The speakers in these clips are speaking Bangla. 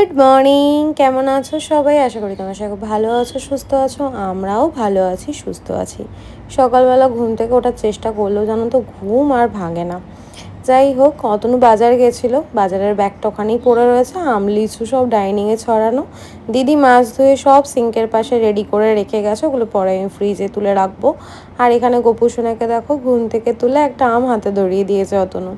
গুড মর্নিং, কেমন আছো সবাই? আশা করি তোমরা সবাই ভালো আছো, সুস্থ আছো। আমরাও ভালো আছি, সুস্থ আছি। সকালবেলা ঘুম থেকে ওঠার চেষ্টা করলেও জানো তো ঘুম আর ভাঙে না। যাই হোক, অতনু বাজার গেছিলো, বাজারের ব্যাগটা ওখানেই পড়ে রয়েছে, লিচু সব ডাইনিংয়ে ছড়ানো। দিদি মাছ ধুয়ে সব সিঙ্কের পাশে রেডি করে রেখে গেছে, ওগুলো পরে আমি ফ্রিজে তুলে রাখবো। আর এখানে গোপু সোনাকে দেখো ঘুম থেকে তুলে একটা আম হাতে ধরিয়ে দিয়েছে অতনু।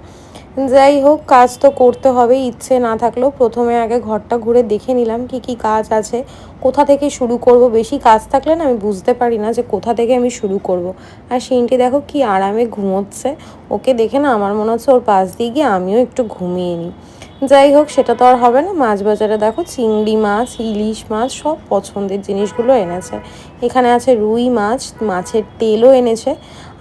যাই হোক, কাজ তো করতে হবে, ইচ্ছে না থাকলেও প্রথমে আগে ঘরটা ঘুরে দেখে নিলাম কি কি কাজ আছে, কোথা থেকে শুরু করব। বেশি কাজ থাকলে না আমি বুঝতে পারি না যে কোথা থেকে আমি শুরু করব। আর সিনটি দেখো কি আরামে ঘুমোচ্ছে, ওকে দেখে না আমার মনে হচ্ছে ওর পাশ দিয়ে গিয়ে আমিও একটু ঘুমিয়ে নিই। যাই হোক, সেটা তো আর হবে না। মাছ বাজারে দেখো চিংড়ি মাছ, ইলিশ মাছ, সব পছন্দের জিনিসগুলো এনেছে। এখানে আছে রুই মাছ, মাছের তেলও এনেছে।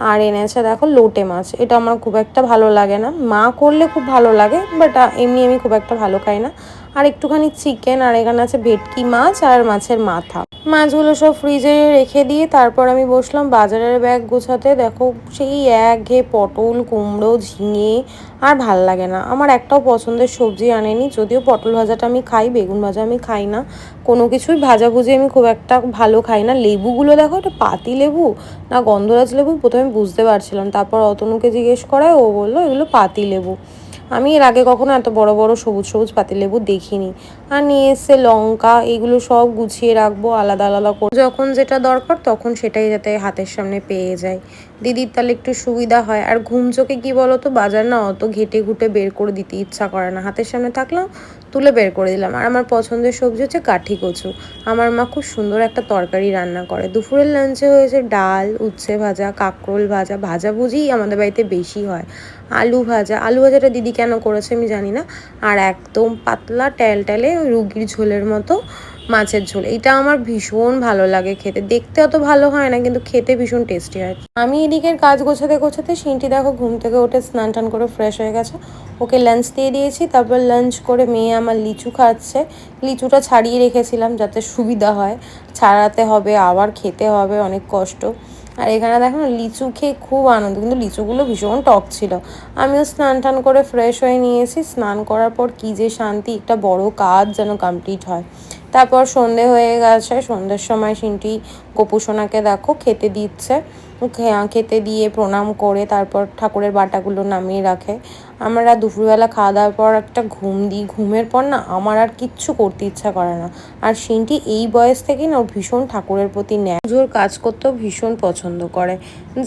আর এনেছে দেখো লোটে মাছ, এটা আমার খুব একটা ভালো লাগে না, মা করলে খুব ভালো লাগে, বাট এমনি আমি খুব একটা ভালো খাই না। আর একটুখানি চিকেন, আর এখানে আছে ভেটকি মাছ আর মাছের মাথা। মাছগুলো সব ফ্রিজে রেখে দিয়ে তারপর আমি বসলাম বাজারের ব্যাগ গোছাতে। দেখো সেই একঘেয়ে পটল, কুমড়ো, ঝিঙে আর ভাল লাগে না। আমার একটাও পছন্দের সবজি আনেনি, যদিও পটল ভাজাটা আমি খাই, বেগুন ভাজা আমি খাই না। কোনো কিছুই ভাজাভুজি আমি খুব একটা ভালো খাই না। লেবুগুলো দেখো, এটা পাতি লেবু না গন্ধরাজ লেবু, প্রথমে বুঝতে পারছিলাম, তারপর অতনুকে জিজ্ঞেস করায় ও বললো এগুলো পাতি লেবু। আমি এর আগে কখনো এত বড় বড় সবুজ সবুজ পাতিলেবু দেখিনি। আর নিয়ে এসছে লঙ্কা, এগুলো সব গুছিয়ে রাখবো আলাদা আলাদা করে, যখন যেটা দরকার তখন সেটাই যাতে হাতের সামনে পেয়ে যায়। দিদির তাহলে একটু সুবিধা হয়। আর ঘুম চোখে কী বলো তো, বাজার না অত ঘেটে ঘুটে বের করে দিতে ইচ্ছা করে না, হাতের সামনে থাকলাম তুলে বের করে দিলাম। আর আমার পছন্দের সবজি হচ্ছে কাঠি কচু। আমার মা খুব সুন্দর একটা তরকারি রান্না করে। দুপুরের লাঞ্চে হয়েছে ডাল, উচ্ছে ভাজা, কাঁকরোল ভাজা, ভাজাভুজিই আমাদের বাড়িতে বেশি হয়। আলু ভাজা, আলু ভাজাটা দিদি কেন করেছে আমি জানি না। আর একদম পাতলা ট্যালট্যালে ওই রুগীর ঝোলের মতো মাছের ঝোল, এটা আমার ভীষণ ভালো লাগে খেতে। দেখতে অত ভালো হয় না, কিন্তু খেতে ভীষণ টেস্টি হয়। আমি এদিকের কাজ গোছাতে গোছাতে সিনটি দেখো ঘুম থেকে উঠে স্নান টান করে ফ্রেশ হয়ে গেছে, ওকে লাঞ্চ দিয়ে দিয়েছি। তারপর লাঞ্চ করে মেয়ে আমার লিচু খাচ্ছে। লিচুটা ছাড়িয়ে রেখেছিলাম যাতে সুবিধা হয়, ছাড়াতে হবে আবার খেতে হবে, অনেক কষ্ট। আর এখানে দেখো না লিচু খেয়ে খুব আনন্দ, কিন্তু লিচুগুলো ভীষণ টক ছিল। আমিও স্নান টান করে ফ্রেশ হয়ে নিয়েছি। স্নান করার পর কী যে শান্তি, একটা বড় কাজ যেন কমপ্লিট হয়। তারপর সন্ধে হয়ে গেছে, সন্ধ্যের সময় সিনটি গোপু সোনাকে দেখো খেতে দিচ্ছে। খেতে দিয়ে প্রণাম করে তারপর ঠাকুরের বাটাগুলো নামিয়ে রাখে। আমরা দুপুরবেলা খাওয়া দাওয়ার পর একটা ঘুম দিই, ঘুমের পর না আমার আর কিচ্ছু করতে ইচ্ছা করে না। আর সিনটি এই বয়স থেকেই না ভীষণ ঠাকুরের প্রতি নেয়, পুজোর কাজ করতেও ভীষণ পছন্দ করে।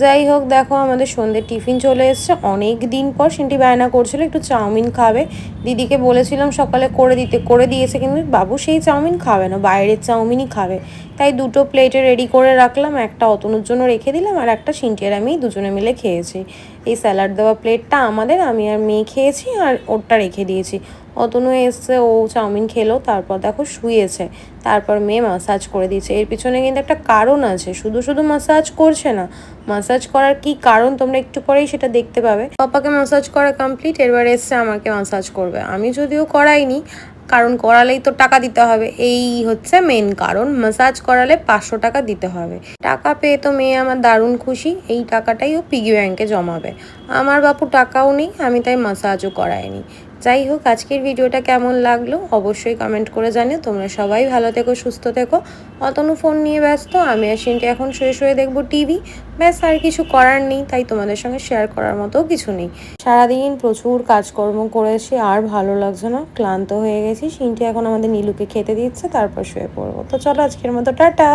যাই হোক, দেখো আমাদের সন্ধ্যের টিফিন চলে এসছে। অনেক দিন পর সিনটি বায়না করছিল একটু চাউমিন খাবে। দিদিকে বলেছিলাম সকালে করে দিতে, করে দিয়েছে, কিন্তু বাবু সেই চাউমিন খাবে না, বাইরের চাউমিনই খাবে। তাই দুটো প্লেটে রেডি করে রাখলাম, একটা অতনুর জন্য রেখে দিলাম আর একটা সিনটি আর আমি দুজনে মিলে খেয়েছি। এই স্যালাড দেওয়া প্লেটটা আমাদের, আমি আর মেয়ে খেয়েছি, আর ওরটা রেখে দিয়েছি। অতনু এসছে, ও চাউমিন খেলো, তারপর দেখো শুয়েছে। তারপর মেয়ে মাসাজ করে দিয়েছে। এর পিছনে কিন্তু একটা কারণ আছে, শুধু শুধু মাসাজ করছে না। মাসাজ করার কি কারণ তোমরা একটু পরেই সেটা দেখতে পাবে। পাপাকে মাসাজ করা কমপ্লিট, এবার এসছে আমাকে মাসাজ করবে। আমি যদিও করাইনি, কারণ করালেই তো টাকা দিতে হবে, এই হচ্ছে মেন কারণ। মাসাজ করালে 500 টাকা দিতে হবে। টাকা পেয়ে তো মেয়ে আমার দারুণ খুশি, এই টাকাটাই ও পিগি ব্যাংকে জমাবে। আমার বাপু টাকাও নেই, আমি তাই মাসাজও করাইনি। যাই হোক, আজকের ভিডিওটা কেমন লাগলো অবশ্যই কমেন্ট করে জানিও। তোমরা সবাই ভালো থেকো, সুস্থ থেকো। অতনু ফোন নিয়ে ব্যস্ত, আমি আর সিনটি এখন শুয়ে শুয়ে দেখবো টিভি। ব্যাস, আর কিছু করার নেই, তাই তোমাদের সঙ্গে শেয়ার করার মতো কিছু নেই। সারাদিন প্রচুর কাজকর্ম করেছি, আর ভালো লাগছে না, ক্লান্ত হয়ে গেছি। সিনটি এখন আমাদের নীলুকে খেতে দিচ্ছে, তারপর শুয়ে পড়বো। তো চলো আজকের মতো টাটা।